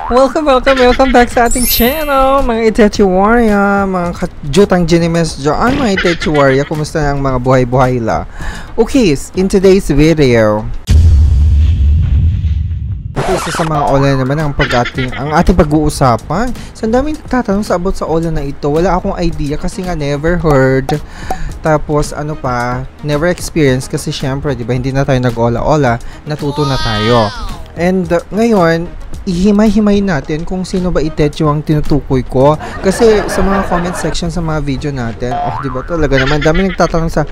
Welcome back sa ating channel, mga Itechi Warrior, mga jutang Genimes dyan, mga Itechi Warrior. Kumusta na ang mga buhay-buhay la? Okay, in today's video, isa sa mga OLA naman ang ating pag-uusapan. So, ang daming nagtatanong sa about sa OLA na ito. Wala akong idea kasi nga never heard. Tapos, never experience kasi syempre, di ba, hindi na tayo nag-OLA-OLA, natuto na tayo. And ngayon, ihimay-himay natin kung sino ba Itechi ang tinutukoy ko. Kasi sa mga comment section sa mga video natin, di ba talaga naman, dami nagtatanong sa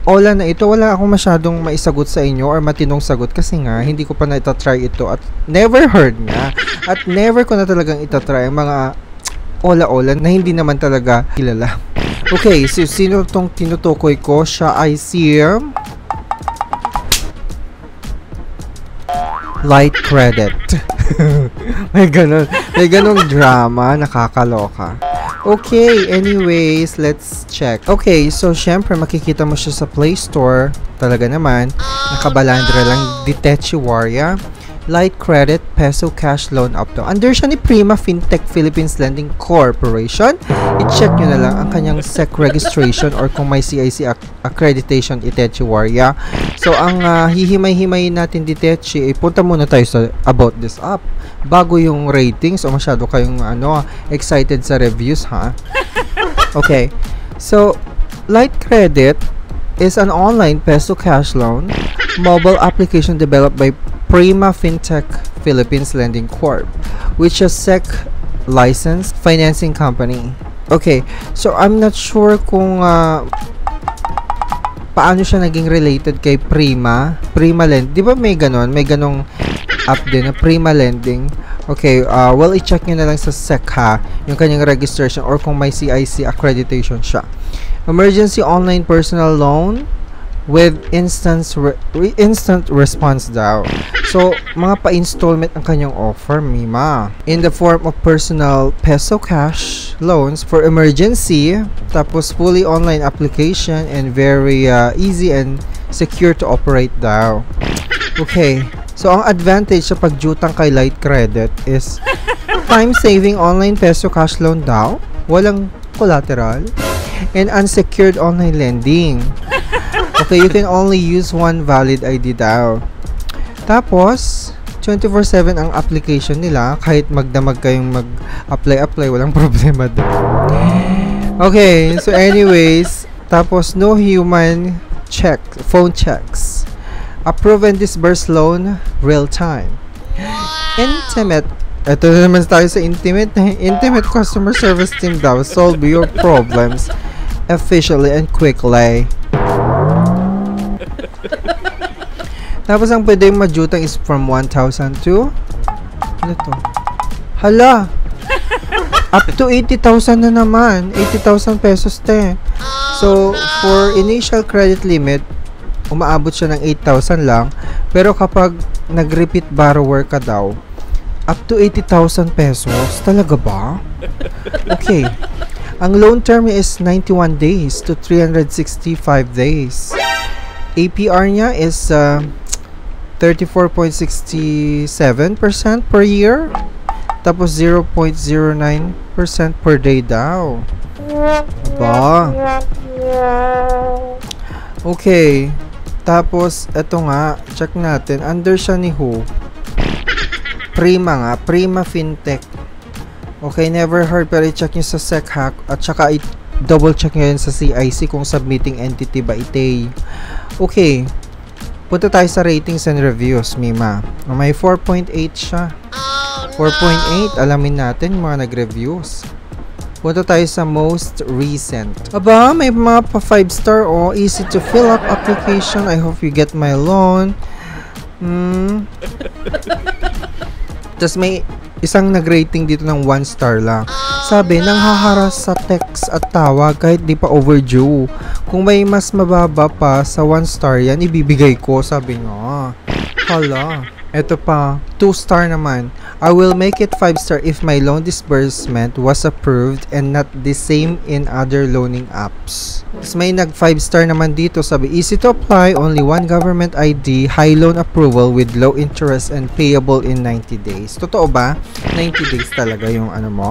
OLA na ito. Wala akong masyadong maisagot sa inyo or matinong sagot kasi nga, hindi ko pa na-try ito at never heard nga. At never ko na talagang itatry ang mga OLA-OLA na hindi naman talaga kilala. Okay, so sino tong tinutukoy ko? Siya ay si Light Credit. may ganong drama, nakakaloka. Okay, anyways, let's check. Okay, so syempre makikita mo siya sa Play Store. Talaga naman, nakabalandra lang Itechi Warrior. Light Credit Peso Cash Loan Up to. Under siya ni Prima Fintech Philippines Lending Corporation. I-check nyo na lang ang kanyang SEC registration or kung may CIC accreditation Itechi Warrior. So, ang hihimay-himay natin Itechi, punta muna tayo sa about this app. Bago yung ratings o masyado kayong excited sa reviews, ha? Okay. So, Light Credit is an online peso cash loan mobile application developed by Prima Fintech Philippines Lending Corp, which is SEC licensed financing company. Okay, so I'm not sure kung paano siya naging related kay Prima Lend. Di ba may ganong app din na Prima Lending? Okay, well, i-check nyo na lang sa SEC ha, yung kanyang registration or kung may CIC accreditation siya. Emergency online personal loan with instant response daw. So, mga pa-installment ang kanyang offer, Mima. In the form of personal peso cash loans for emergency, tapos fully online application and very easy and secure to operate daw. Okay. So, ang advantage sa pagjutang kay Light Credit is time-saving online peso cash loan daw, walang collateral, and unsecured online lending. Okay, you can only use one valid ID daw. Tapos, 24/7 ang application nila. Kahit magdamag kayong mag-apply, walang problema daw. Okay, so anyways, tapos no human phone checks. Approve and disburse loan real time. Intimate. Ito na naman tayo sa intimate customer service team daw. Solve your problems efficiently and quickly. Tapos ang pwede majutang is from 1,000 to ano to? Hala! Up to 80,000 na naman. 80,000 pesos te. So, for initial credit limit, umaabot siya ng 8,000 lang. Pero kapag nag-repeat borrower ka daw, up to 80,000 pesos. Talaga ba? Okay. Ang loan term is 91 days to 365 days. APR niya is 34.67% per year. Tapos 0.09% per day daw. Ba? Okay. Tapos, eto nga, check natin. Under siya ni who? Prima Fintech. Okay, never heard, pero i-check nyo sa SEC hack at saka i-double check nyo yun sa CIC kung submitting entity ba ite. Okay, punta tayo sa ratings and reviews, Mima. May 4.8 siya. 4.8, alamin natin mga nag-reviews. Punta tayo sa most recent. Aba, may mga pa 5 star easy to fill up application. I hope you get my loan. Tapos may isang nag-rating dito ng 1 star lang. Sabi, nanghaharas sa text at tawag kahit di pa overdue. Kung may mas mababa pa sa 1 star yan, ibibigay ko. Sabi nga. Hala. Eto pa, 2 star naman. I will make it 5-star if my loan disbursement was approved and not the same in other loaning apps. Tapos may nag 5-star naman dito, sabi, easy to apply, only one government ID, high loan approval with low interest and payable in 90 days. Totoo ba? 90 days talaga yung ano mo,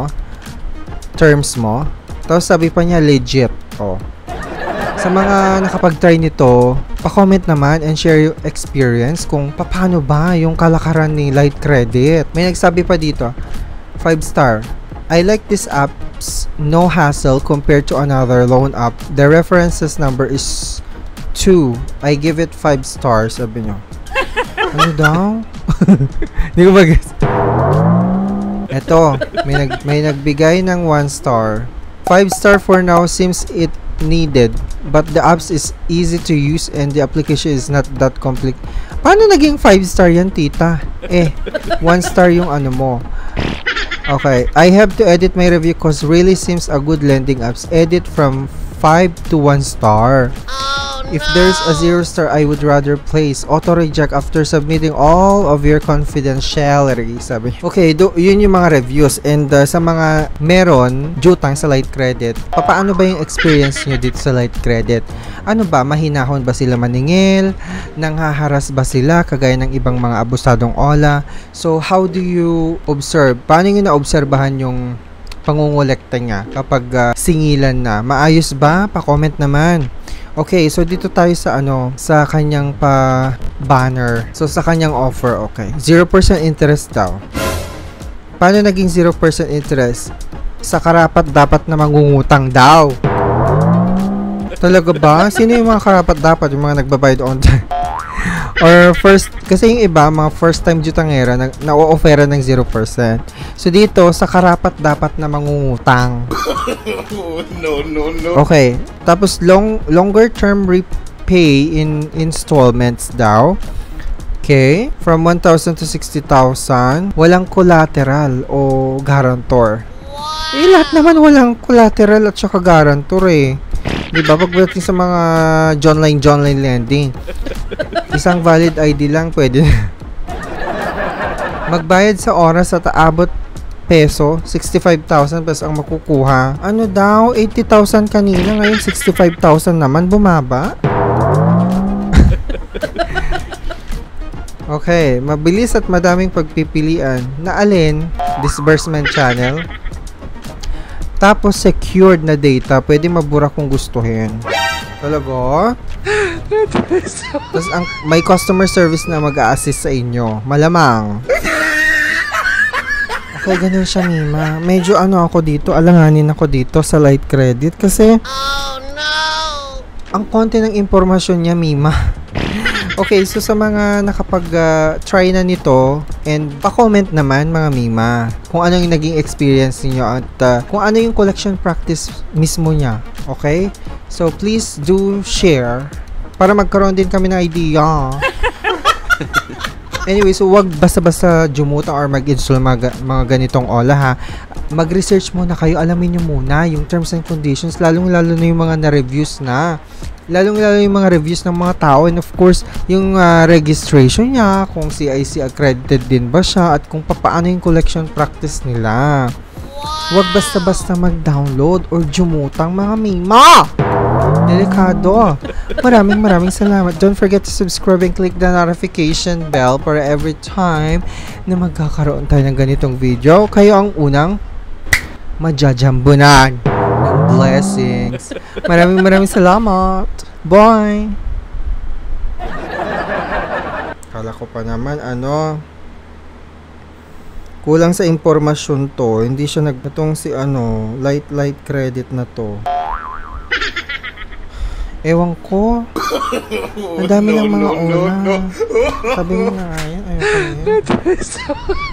terms mo. Tapos sabi pa niya, legit. Oh. Sa mga nakapag-try nito, pa-comment naman and share your experience kung paano ba yung kalakaran ni Light Credit. May nagsabi pa dito, 5-star. I like this app's no hassle compared to another loan app. The references number is 2. I give it 5 stars, sabi nyo. Ano daw? Hindi ko mag-guess. Eto, may nagbigay ng 1 star. 5 star for now seems it needed, but the apps is easy to use and the application is not that complex. Paano naging 5 star yan, tita? 1 star yung ano mo. Okay, I have to edit my review cause really seems a good lending apps. Edit from 5 to 1 star. If there's a 0 star, I would rather place auto reject after submitting all of your confidentiality, sabi. Okay, yun yung mga reviews. And sa mga meron jutang sa Light Credit, paano ba yung experience nyo dito sa Light Credit? Ano ba, mahinahon ba sila maningil? Nanghaharas ba sila kagaya ng ibang mga abusadong ola? So how do you observe? Paano nyo na-obserbahan yung pangungulekta niya kapag singilan na? Maayos ba? Pa-comment naman. Okay, so dito tayo sa sa kanyang banner. So sa kanyang offer, okay. 0% interest daw. Paano naging 0% interest? Sa karapat dapat na mangungutang daw. Talaga ba? Sino yung mga karapat dapat? Yung mga nagbabayad on time? Or first, kasi yung iba, mga first time jutangera, na-o-offera ng 0%. So dito, sa karapat dapat na mangungutang. No. Okay. Tapos longer term repay in installments daw. Okay. From 1,000 to 60,000. Walang collateral o guarantor. Lahat naman walang collateral at saka guarantor eh. Diba? Pagdating sa mga Johnline lending, isang valid ID lang pwede. Magbayad sa oras at aabot peso, 65,000 pesos ang makukuha. Ano daw? 80,000 kanina, ngayon 65,000 naman, bumaba. Okay, mabilis at madaming pagpipilian. Na alin? Disbursement channel. Tapos secured na data, pwede mabura kung gustuhin. Talaga? Tapos may customer service na mag-a-assist sa inyo. Malamang. Okay, ganun siya, Mima. Medyo ako dito, alanganin ako dito sa Light Credit kasi ang konti ng impormasyon niya, Mima. Okay, so sa mga nakapag-try na nito, and pa-comment naman mga Mima kung ano yung naging experience niyo at kung ano yung collection practice mismo niya. Okay? So please do share para magkaroon din kami ng idea. Anyway, so wag basta-basta jumutang or mag-install mga ganitong ola ha. Mag-research muna kayo, alamin nyo muna yung terms and conditions, lalong-lalo na yung mga na-reviews na. Lalong-lalo yung mga reviews ng mga tao, and of course, yung registration niya, kung CIC accredited din ba siya, at kung paano yung collection practice nila. Huwag basta-basta mag-download or jumutang mga Mima! Delikado. Maraming salamat. Don't forget to subscribe and click the notification bell para every time na magkakaroon tayo ng ganitong video, kayo ang unang majajambunan ng blessings. Maraming salamat. Bye! Kala ko pa naman kulang sa impormasyon to. Hindi siya itong si light credit na to. Ewan ko. Ang dami ng mga una. Sabi mo na nga yan. Ayoko na yan.